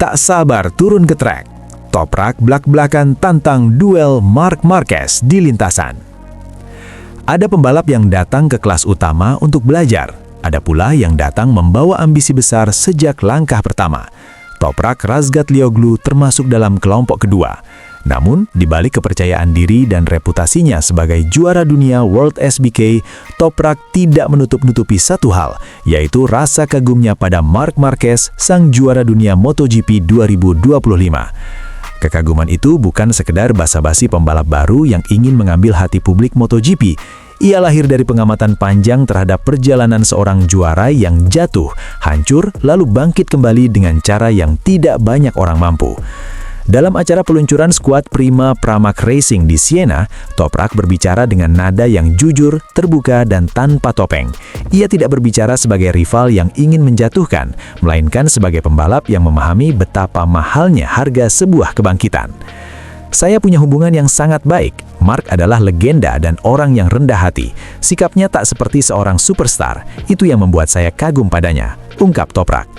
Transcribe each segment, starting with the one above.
tak sabar turun ke trek. Toprak blak-blakan tantang duel Marc Marquez di lintasan. Ada pembalap yang datang ke kelas utama untuk belajar. Ada pula yang datang membawa ambisi besar sejak langkah pertama. Toprak Razgatlioglu termasuk dalam kelompok kedua. Namun, di balik kepercayaan diri dan reputasinya sebagai juara dunia World SBK, Toprak tidak menutup-nutupi satu hal, yaitu rasa kagumnya pada Marc Marquez, sang juara dunia MotoGP 2025. Kekaguman itu bukan sekedar basa-basi pembalap baru yang ingin mengambil hati publik MotoGP. Ia lahir dari pengamatan panjang terhadap perjalanan seorang juara yang jatuh, hancur, lalu bangkit kembali dengan cara yang tidak banyak orang mampu. Dalam acara peluncuran skuad Prima Pramac Racing di Siena, Toprak berbicara dengan nada yang jujur, terbuka, dan tanpa topeng. Ia tidak berbicara sebagai rival yang ingin menjatuhkan, melainkan sebagai pembalap yang memahami betapa mahalnya harga sebuah kebangkitan. Saya punya hubungan yang sangat baik. Marc adalah legenda dan orang yang rendah hati. Sikapnya tak seperti seorang superstar. Itu yang membuat saya kagum padanya, ungkap Toprak.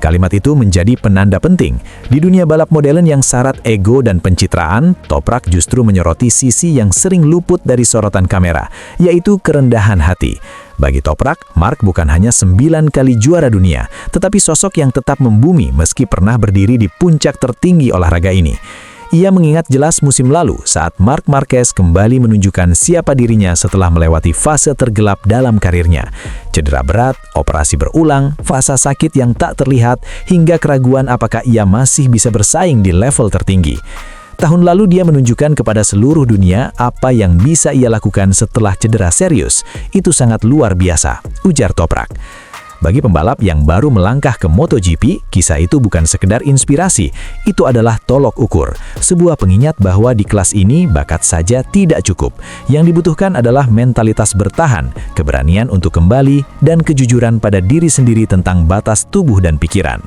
Kalimat itu menjadi penanda penting. Di dunia balap modern yang syarat ego dan pencitraan, Toprak justru menyoroti sisi yang sering luput dari sorotan kamera, yaitu kerendahan hati. Bagi Toprak, Marc bukan hanya 9 kali juara dunia, tetapi sosok yang tetap membumi meski pernah berdiri di puncak tertinggi olahraga ini. Ia mengingat jelas musim lalu saat Marc Marquez kembali menunjukkan siapa dirinya setelah melewati fase tergelap dalam karirnya. Cedera berat, operasi berulang, fase sakit yang tak terlihat, hingga keraguan apakah ia masih bisa bersaing di level tertinggi. Tahun lalu dia menunjukkan kepada seluruh dunia apa yang bisa ia lakukan setelah cedera serius. Itu sangat luar biasa, ujar Toprak. Bagi pembalap yang baru melangkah ke MotoGP, kisah itu bukan sekedar inspirasi, itu adalah tolok ukur. Sebuah pengingat bahwa di kelas ini bakat saja tidak cukup. Yang dibutuhkan adalah mentalitas bertahan, keberanian untuk kembali, dan kejujuran pada diri sendiri tentang batas tubuh dan pikiran.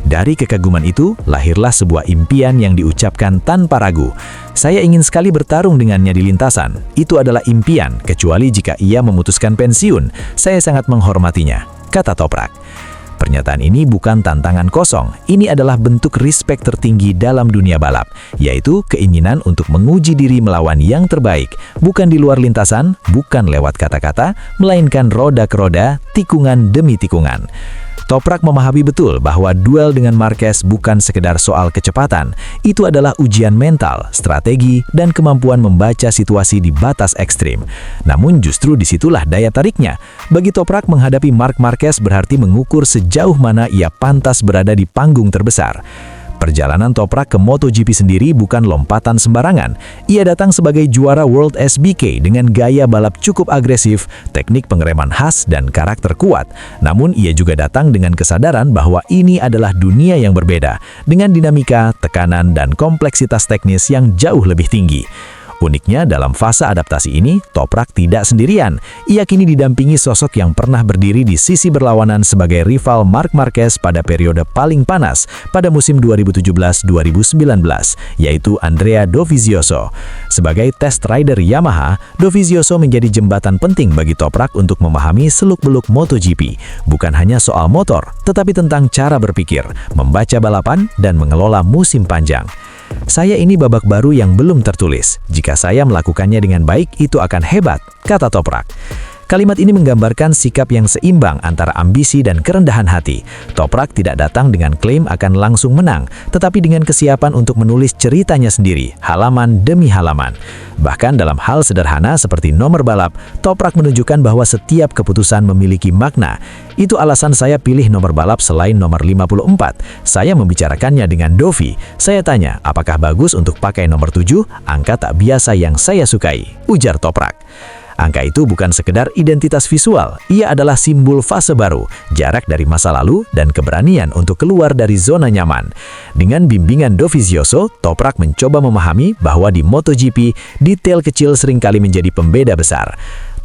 Dari kekaguman itu, lahirlah sebuah impian yang diucapkan tanpa ragu. Saya ingin sekali bertarung dengannya di lintasan. Itu adalah impian, kecuali jika ia memutuskan pensiun. Saya sangat menghormatinya, kata Toprak. Pernyataan ini bukan tantangan kosong, ini adalah bentuk respek tertinggi dalam dunia balap, yaitu keinginan untuk menguji diri melawan yang terbaik, bukan di luar lintasan, bukan lewat kata-kata, melainkan roda ke roda, tikungan demi tikungan. Toprak memahami betul bahwa duel dengan Marquez bukan sekedar soal kecepatan, itu adalah ujian mental, strategi, dan kemampuan membaca situasi di batas ekstrim. Namun justru disitulah daya tariknya. Bagi Toprak, menghadapi Marc Marquez berarti mengukur sejauh mana ia pantas berada di panggung terbesar. Perjalanan Toprak ke MotoGP sendiri bukan lompatan sembarangan. Ia datang sebagai juara World SBK dengan gaya balap cukup agresif, teknik pengereman khas, dan karakter kuat. Namun ia juga datang dengan kesadaran bahwa ini adalah dunia yang berbeda, dengan dinamika, tekanan, dan kompleksitas teknis yang jauh lebih tinggi. Uniknya, dalam fase adaptasi ini, Toprak tidak sendirian. Ia kini didampingi sosok yang pernah berdiri di sisi berlawanan sebagai rival Marc Marquez pada periode paling panas pada musim 2017-2019, yaitu Andrea Dovizioso. Sebagai test rider Yamaha, Dovizioso menjadi jembatan penting bagi Toprak untuk memahami seluk-beluk MotoGP. Bukan hanya soal motor, tetapi tentang cara berpikir, membaca balapan, dan mengelola musim panjang. Saya ini babak baru yang belum tertulis. Jika saya melakukannya dengan baik, itu akan hebat, kata Toprak. Kalimat ini menggambarkan sikap yang seimbang antara ambisi dan kerendahan hati. Toprak tidak datang dengan klaim akan langsung menang, tetapi dengan kesiapan untuk menulis ceritanya sendiri, halaman demi halaman. Bahkan dalam hal sederhana seperti nomor balap, Toprak menunjukkan bahwa setiap keputusan memiliki makna. Itu alasan saya pilih nomor balap selain nomor 54. Saya membicarakannya dengan Dovi. Saya tanya, apakah bagus untuk pakai nomor 7, angka tak biasa yang saya sukai, ujar Toprak. Angka itu bukan sekedar identitas visual, ia adalah simbol fase baru, jarak dari masa lalu, dan keberanian untuk keluar dari zona nyaman. Dengan bimbingan Dovizioso, Toprak mencoba memahami bahwa di MotoGP, detail kecil seringkali menjadi pembeda besar.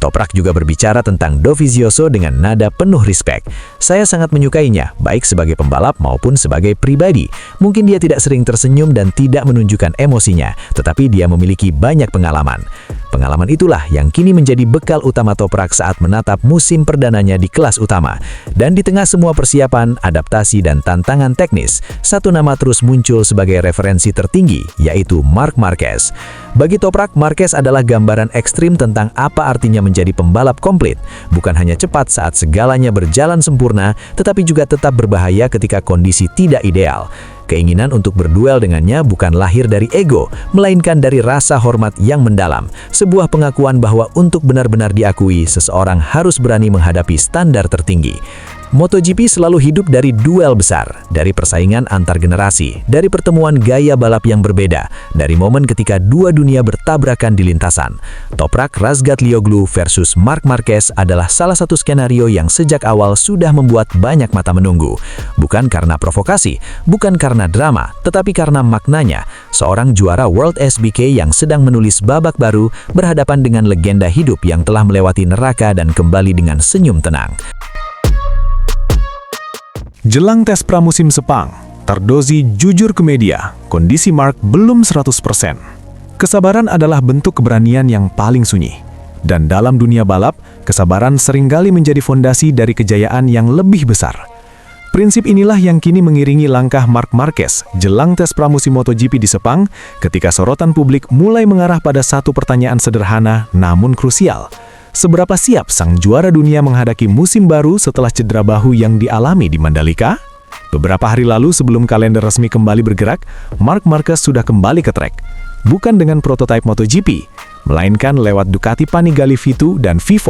Toprak juga berbicara tentang Dovizioso dengan nada penuh respect. Saya sangat menyukainya, baik sebagai pembalap maupun sebagai pribadi. Mungkin dia tidak sering tersenyum dan tidak menunjukkan emosinya, tetapi dia memiliki banyak pengalaman. Pengalaman itulah yang kini menjadi bekal utama Toprak saat menatap musim perdananya di kelas utama. Dan di tengah semua persiapan, adaptasi, dan tantangan teknis, satu nama terus muncul sebagai referensi tertinggi, yaitu Marc Marquez. Bagi Toprak, Marquez adalah gambaran ekstrim tentang apa artinya menjadi pembalap komplit. Bukan hanya cepat saat segalanya berjalan sempurna, tetapi juga tetap berbahaya ketika kondisi tidak ideal. Keinginan untuk berduel dengannya bukan lahir dari ego, melainkan dari rasa hormat yang mendalam. Sebuah pengakuan bahwa untuk benar-benar diakui, seseorang harus berani menghadapi standar tertinggi. MotoGP selalu hidup dari duel besar, dari persaingan antar generasi, dari pertemuan gaya balap yang berbeda, dari momen ketika dua dunia bertabrakan di lintasan. Toprak Razgatlioglu versus Marc Marquez adalah salah satu skenario yang sejak awal sudah membuat banyak mata menunggu. Bukan karena provokasi, bukan karena drama, tetapi karena maknanya. Seorang juara World SBK yang sedang menulis babak baru berhadapan dengan legenda hidup yang telah melewati neraka dan kembali dengan senyum tenang. Jelang tes pramusim Sepang, Tardozi jujur ke media, kondisi Marc belum 100%. Kesabaran adalah bentuk keberanian yang paling sunyi. Dan dalam dunia balap, kesabaran seringkali menjadi fondasi dari kejayaan yang lebih besar. Prinsip inilah yang kini mengiringi langkah Marc Marquez jelang tes pramusim MotoGP di Sepang ketika sorotan publik mulai mengarah pada satu pertanyaan sederhana namun krusial. Seberapa siap sang juara dunia menghadapi musim baru setelah cedera bahu yang dialami di Mandalika? Beberapa hari lalu sebelum kalender resmi kembali bergerak, Marc Marquez sudah kembali ke trek. Bukan dengan prototipe MotoGP, melainkan lewat Ducati Panigale V2 dan V4,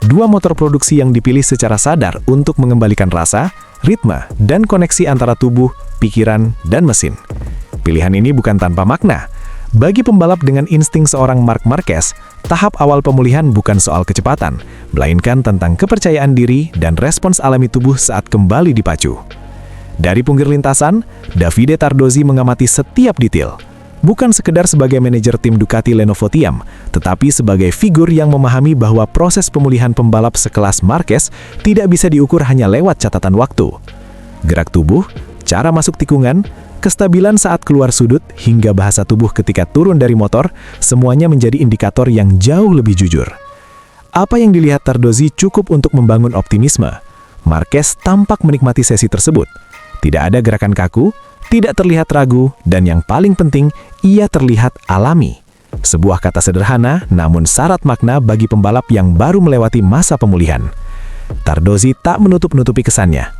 dua motor produksi yang dipilih secara sadar untuk mengembalikan rasa, ritme, dan koneksi antara tubuh, pikiran, dan mesin. Pilihan ini bukan tanpa makna. Bagi pembalap dengan insting seorang Marc Marquez, tahap awal pemulihan bukan soal kecepatan, melainkan tentang kepercayaan diri dan respons alami tubuh saat kembali dipacu. Dari pinggir lintasan, Davide Tardozi mengamati setiap detail. Bukan sekedar sebagai manajer tim Ducati Lenovo Team, tetapi sebagai figur yang memahami bahwa proses pemulihan pembalap sekelas Marquez tidak bisa diukur hanya lewat catatan waktu. Gerak tubuh, cara masuk tikungan, kestabilan saat keluar sudut, hingga bahasa tubuh ketika turun dari motor, semuanya menjadi indikator yang jauh lebih jujur. Apa yang dilihat Tardozi cukup untuk membangun optimisme. Marquez tampak menikmati sesi tersebut. Tidak ada gerakan kaku, tidak terlihat ragu, dan yang paling penting, ia terlihat alami. Sebuah kata sederhana, namun syarat makna bagi pembalap yang baru melewati masa pemulihan. Tardozi tak menutup-nutupi kesannya.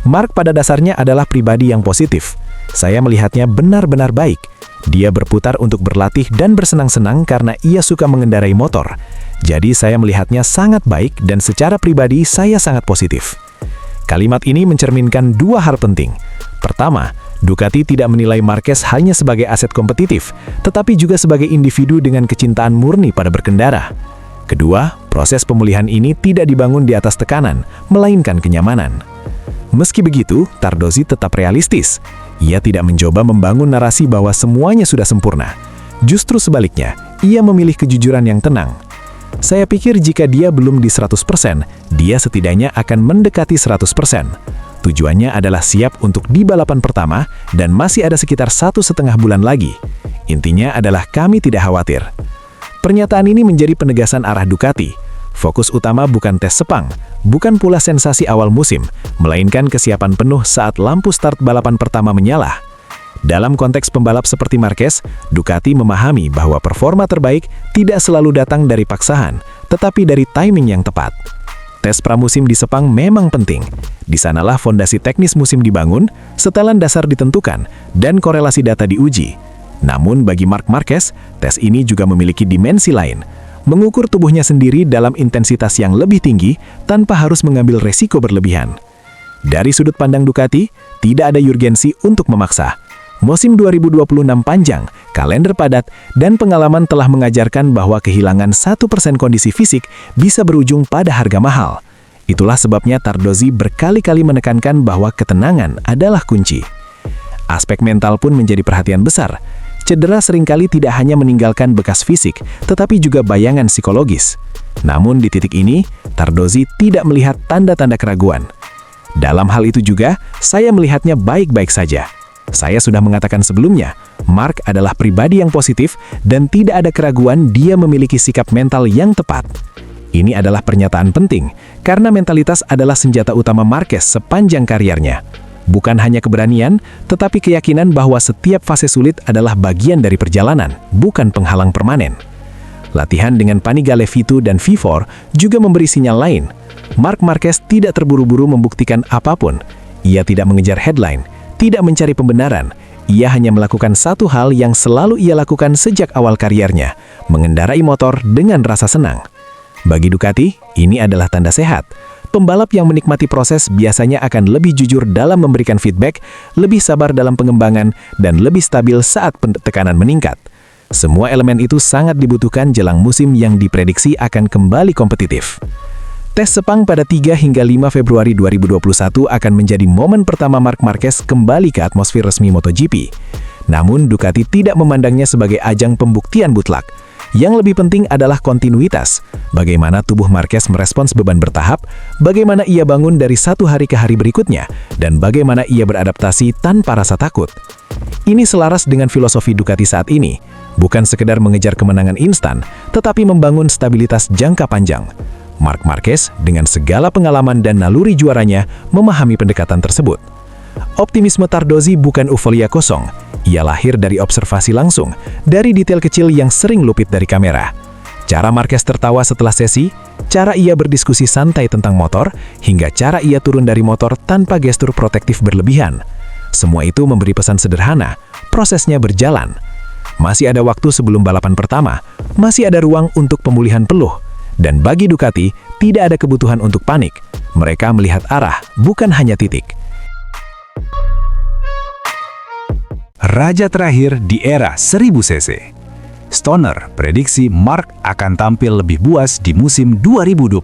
Marc pada dasarnya adalah pribadi yang positif. Saya melihatnya benar-benar baik. Dia berputar untuk berlatih dan bersenang-senang karena ia suka mengendarai motor. Jadi saya melihatnya sangat baik dan secara pribadi saya sangat positif. Kalimat ini mencerminkan dua hal penting. Pertama, Ducati tidak menilai Marquez hanya sebagai aset kompetitif, tetapi juga sebagai individu dengan kecintaan murni pada berkendara. Kedua, proses pemulihan ini tidak dibangun di atas tekanan, melainkan kenyamanan. Meski begitu, Tardozi tetap realistis. Ia tidak mencoba membangun narasi bahwa semuanya sudah sempurna. Justru sebaliknya, ia memilih kejujuran yang tenang. Saya pikir jika dia belum di 100%, dia setidaknya akan mendekati 100%. Tujuannya adalah siap untuk di balapan pertama dan masih ada sekitar 1,5 bulan lagi. Intinya adalah kami tidak khawatir. Pernyataan ini menjadi penegasan arah Ducati. Fokus utama bukan tes Sepang, bukan pula sensasi awal musim, melainkan kesiapan penuh saat lampu start balapan pertama menyala. Dalam konteks pembalap seperti Marquez, Ducati memahami bahwa performa terbaik tidak selalu datang dari paksaan, tetapi dari timing yang tepat. Tes pramusim di Sepang memang penting. Di sanalah fondasi teknis musim dibangun, setelan dasar ditentukan, dan korelasi data diuji. Namun bagi Marc Marquez, tes ini juga memiliki dimensi lain. Mengukur tubuhnya sendiri dalam intensitas yang lebih tinggi tanpa harus mengambil resiko berlebihan. Dari sudut pandang Ducati, tidak ada urgensi untuk memaksa. Musim 2026 panjang, kalender padat, dan pengalaman telah mengajarkan bahwa kehilangan 1% kondisi fisik bisa berujung pada harga mahal. Itulah sebabnya Tardozi berkali-kali menekankan bahwa ketenangan adalah kunci. Aspek mental pun menjadi perhatian besar. Cedera seringkali tidak hanya meninggalkan bekas fisik, tetapi juga bayangan psikologis. Namun di titik ini, Tardozzi tidak melihat tanda-tanda keraguan. Dalam hal itu juga, saya melihatnya baik-baik saja. Saya sudah mengatakan sebelumnya, Mark adalah pribadi yang positif dan tidak ada keraguan dia memiliki sikap mental yang tepat. Ini adalah pernyataan penting, karena mentalitas adalah senjata utama Marquez sepanjang kariernya. Bukan hanya keberanian, tetapi keyakinan bahwa setiap fase sulit adalah bagian dari perjalanan, bukan penghalang permanen. Latihan dengan Panigale V2 dan V4 juga memberi sinyal lain. Marc Marquez tidak terburu-buru membuktikan apapun. Ia tidak mengejar headline, tidak mencari pembenaran. Ia hanya melakukan satu hal yang selalu ia lakukan sejak awal kariernya, mengendarai motor dengan rasa senang. Bagi Ducati, ini adalah tanda sehat. Pembalap yang menikmati proses biasanya akan lebih jujur dalam memberikan feedback, lebih sabar dalam pengembangan, dan lebih stabil saat tekanan meningkat. Semua elemen itu sangat dibutuhkan jelang musim yang diprediksi akan kembali kompetitif. Tes Sepang pada 3 hingga 5 Februari 2021 akan menjadi momen pertama Marc Marquez kembali ke atmosfer resmi MotoGP. Namun Ducati tidak memandangnya sebagai ajang pembuktian mutlak. Yang lebih penting adalah kontinuitas. Bagaimana tubuh Marquez merespons beban bertahap, bagaimana ia bangun dari satu hari ke hari berikutnya, dan bagaimana ia beradaptasi tanpa rasa takut. Ini selaras dengan filosofi Ducati saat ini. Bukan sekedar mengejar kemenangan instan, tetapi membangun stabilitas jangka panjang. Marc Marquez dengan segala pengalaman dan naluri juaranya memahami pendekatan tersebut. Optimisme Tardozzi bukan euforia kosong. Ia lahir dari observasi langsung, dari detail kecil yang sering luput dari kamera. Cara Marquez tertawa setelah sesi, cara ia berdiskusi santai tentang motor, hingga cara ia turun dari motor tanpa gestur protektif berlebihan. Semua itu memberi pesan sederhana, prosesnya berjalan. Masih ada waktu sebelum balapan pertama, masih ada ruang untuk pemulihan peluh. Dan bagi Ducati, tidak ada kebutuhan untuk panik. Mereka melihat arah, bukan hanya titik. Raja terakhir di era 1000 cc. Stoner prediksi Mark akan tampil lebih buas di musim 2026.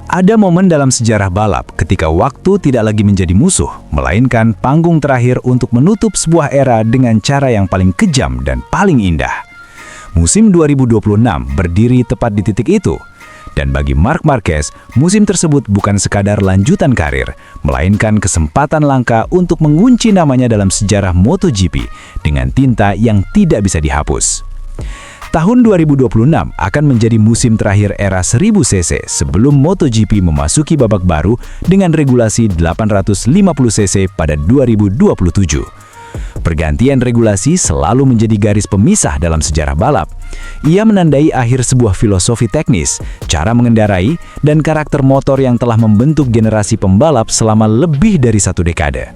Ada momen dalam sejarah balap ketika waktu tidak lagi menjadi musuh, melainkan panggung terakhir untuk menutup sebuah era dengan cara yang paling kejam dan paling indah. Musim 2026 berdiri tepat di titik itu. Dan bagi Marc Marquez, musim tersebut bukan sekadar lanjutan karir, melainkan kesempatan langka untuk mengunci namanya dalam sejarah MotoGP dengan tinta yang tidak bisa dihapus. Tahun 2026 akan menjadi musim terakhir era 1000 cc sebelum MotoGP memasuki babak baru dengan regulasi 850 cc pada 2027. Pergantian regulasi selalu menjadi garis pemisah dalam sejarah balap. Ia menandai akhir sebuah filosofi teknis, cara mengendarai, dan karakter motor yang telah membentuk generasi pembalap selama lebih dari satu dekade.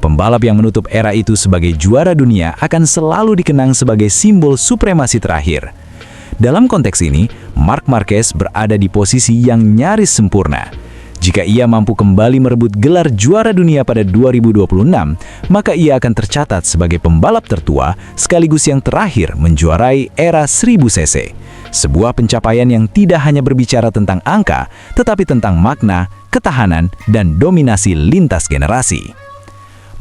Pembalap yang menutup era itu sebagai juara dunia akan selalu dikenang sebagai simbol supremasi terakhir. Dalam konteks ini, Marc Marquez berada di posisi yang nyaris sempurna. Jika ia mampu kembali merebut gelar juara dunia pada 2026, maka ia akan tercatat sebagai pembalap tertua sekaligus yang terakhir menjuarai era 1000 cc. Sebuah pencapaian yang tidak hanya berbicara tentang angka, tetapi tentang makna, ketahanan, dan dominasi lintas generasi.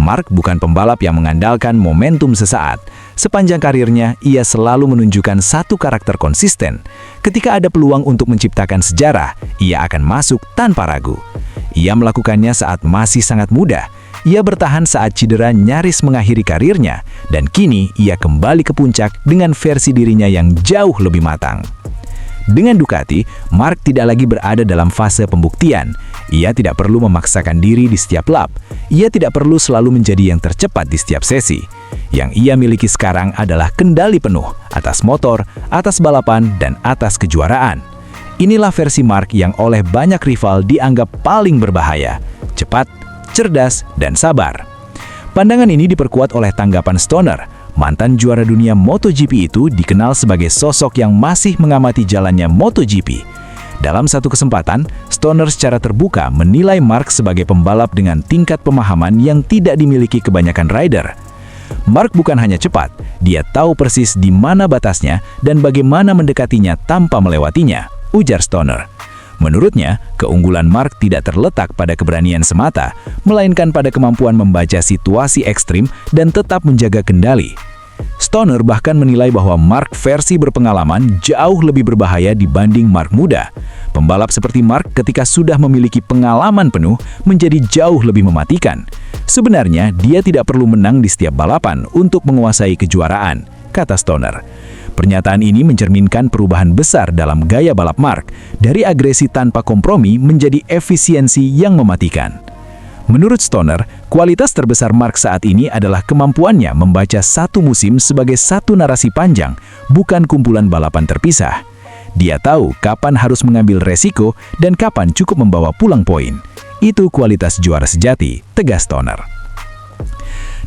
Marc bukan pembalap yang mengandalkan momentum sesaat. Sepanjang karirnya, ia selalu menunjukkan satu karakter konsisten. Ketika ada peluang untuk menciptakan sejarah, ia akan masuk tanpa ragu. Ia melakukannya saat masih sangat muda. Ia bertahan saat cedera nyaris mengakhiri karirnya, dan kini ia kembali ke puncak dengan versi dirinya yang jauh lebih matang. Dengan Ducati, Marc tidak lagi berada dalam fase pembuktian. Ia tidak perlu memaksakan diri di setiap lap. Ia tidak perlu selalu menjadi yang tercepat di setiap sesi. Yang ia miliki sekarang adalah kendali penuh atas motor, atas balapan, dan atas kejuaraan. Inilah versi Marc yang oleh banyak rival dianggap paling berbahaya, cepat, cerdas, dan sabar. Pandangan ini diperkuat oleh tanggapan Stoner. Mantan juara dunia MotoGP itu dikenal sebagai sosok yang masih mengamati jalannya MotoGP. Dalam satu kesempatan, Stoner secara terbuka menilai Marc sebagai pembalap dengan tingkat pemahaman yang tidak dimiliki kebanyakan rider. Marc bukan hanya cepat, dia tahu persis di mana batasnya dan bagaimana mendekatinya tanpa melewatinya, ujar Stoner. Menurutnya, keunggulan Marc tidak terletak pada keberanian semata, melainkan pada kemampuan membaca situasi ekstrim dan tetap menjaga kendali. Stoner bahkan menilai bahwa Mark versi berpengalaman jauh lebih berbahaya dibanding Mark muda. Pembalap seperti Mark ketika sudah memiliki pengalaman penuh menjadi jauh lebih mematikan. Sebenarnya, dia tidak perlu menang di setiap balapan untuk menguasai kejuaraan, kata Stoner. Pernyataan ini mencerminkan perubahan besar dalam gaya balap Mark, dari agresi tanpa kompromi menjadi efisiensi yang mematikan. Menurut Stoner, kualitas terbesar Mark saat ini adalah kemampuannya membaca satu musim sebagai satu narasi panjang, bukan kumpulan balapan terpisah. Dia tahu kapan harus mengambil resiko dan kapan cukup membawa pulang poin. Itu kualitas juara sejati, tegas Stoner.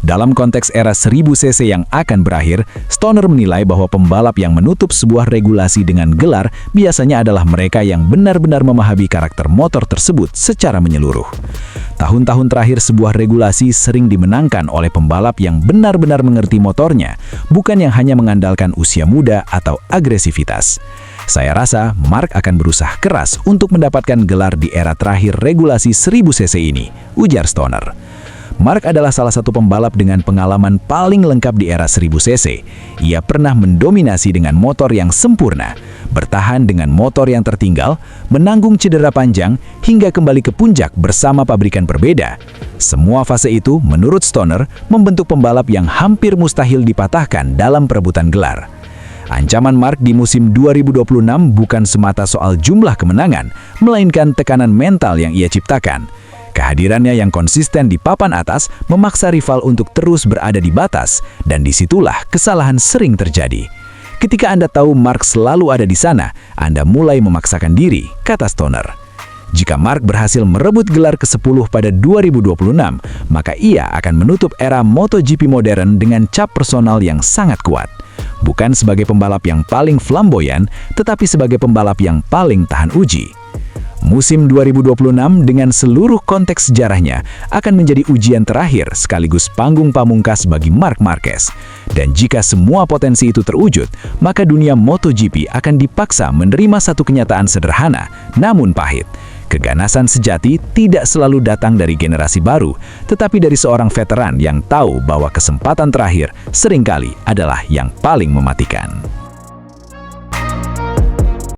Dalam konteks era 1000 cc yang akan berakhir, Stoner menilai bahwa pembalap yang menutup sebuah regulasi dengan gelar biasanya adalah mereka yang benar-benar memahami karakter motor tersebut secara menyeluruh. Tahun-tahun terakhir sebuah regulasi sering dimenangkan oleh pembalap yang benar-benar mengerti motornya, bukan yang hanya mengandalkan usia muda atau agresivitas. Saya rasa Mark akan berusaha keras untuk mendapatkan gelar di era terakhir regulasi 1000 cc ini, ujar Stoner. Mark adalah salah satu pembalap dengan pengalaman paling lengkap di era 1000 cc. Ia pernah mendominasi dengan motor yang sempurna, bertahan dengan motor yang tertinggal, menanggung cedera panjang, hingga kembali ke puncak bersama pabrikan berbeda. Semua fase itu, menurut Stoner, membentuk pembalap yang hampir mustahil dipatahkan dalam perebutan gelar. Ancaman Mark di musim 2026 bukan semata soal jumlah kemenangan, melainkan tekanan mental yang ia ciptakan. Kehadirannya yang konsisten di papan atas memaksa rival untuk terus berada di batas, dan disitulah kesalahan sering terjadi. Ketika Anda tahu Mark selalu ada di sana, Anda mulai memaksakan diri, kata Stoner. Jika Mark berhasil merebut gelar ke-10 pada 2026, maka ia akan menutup era MotoGP modern dengan cap personal yang sangat kuat. Bukan sebagai pembalap yang paling flamboyan, tetapi sebagai pembalap yang paling tahan uji. Musim 2026 dengan seluruh konteks sejarahnya akan menjadi ujian terakhir sekaligus panggung pamungkas bagi Marc Marquez. Dan jika semua potensi itu terwujud, maka dunia MotoGP akan dipaksa menerima satu kenyataan sederhana, namun pahit. Keganasan sejati tidak selalu datang dari generasi baru, tetapi dari seorang veteran yang tahu bahwa kesempatan terakhir seringkali adalah yang paling mematikan.